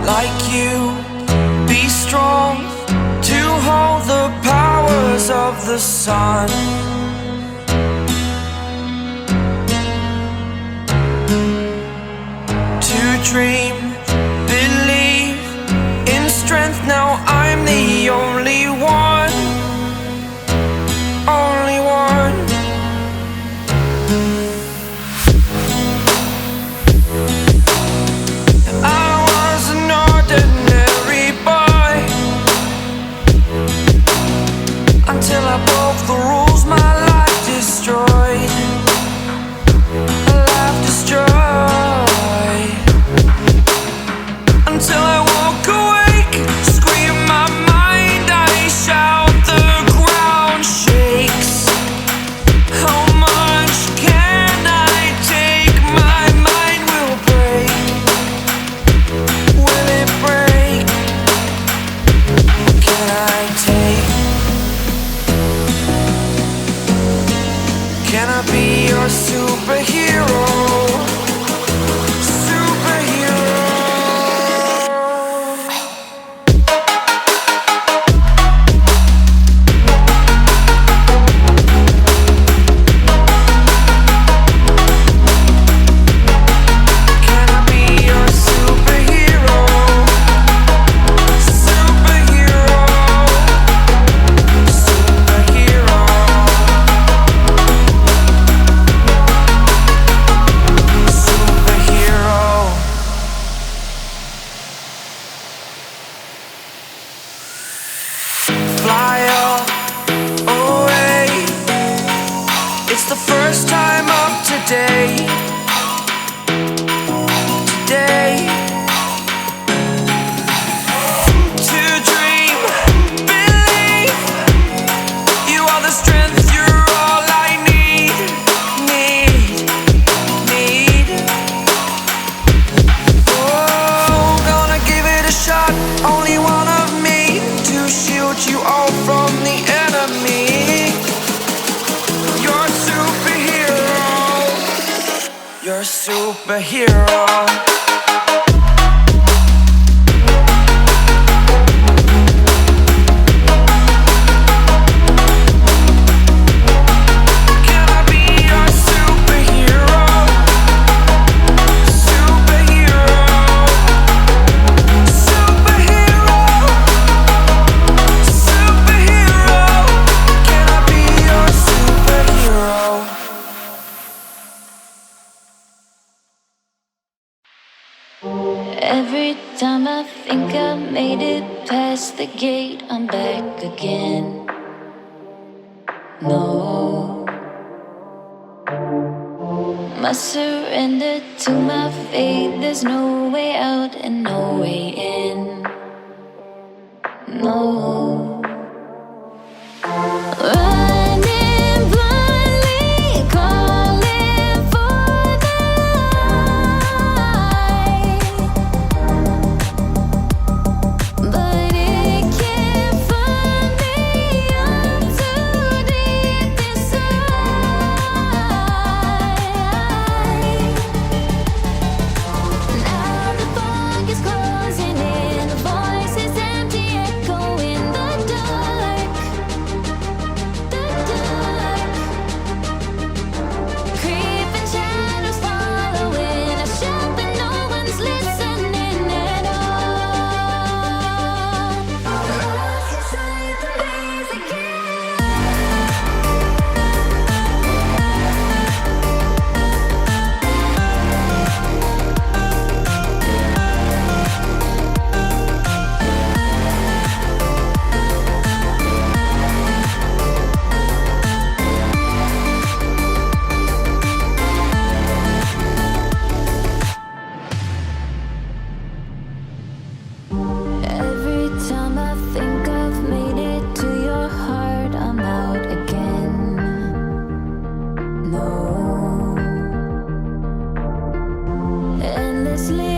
like you, be strong to hold the powers of the sun. To dream, believe in strength. Now I'm the only one, only one. I was an ordinary boy until I broke the rules. My life destroyed, life destroyed. Until I woke awake, scream my mind, I shout, the ground shakes. How much can I take? My mind will break. Will it break? What can I take? Can I be your superhero? Fly away. It's the first time of today. Today. To dream, believe. You are the strength, you're all I need. Need. Oh, gonna give it a shot. Only one of me to shield you all from the enemy. You're a superhero. You're a superhero. Can I be your superhero? Superhero. Superhero. Superhero. Can I be your superhero? Every time I think I made it past the gate, I'm back again. No, my surrender to my fate. There's no way out and no way in. No, running blindly, calling for the light, but it can't find me. I'm too deep inside. Now the fog is closing in, the voice is empty, echo in the dark. The dark. Creeping shadows following, I shout but no one's listening at all. Lost inside the maze again. Every time I think I've made it to your heart, I'm out again. No, endlessly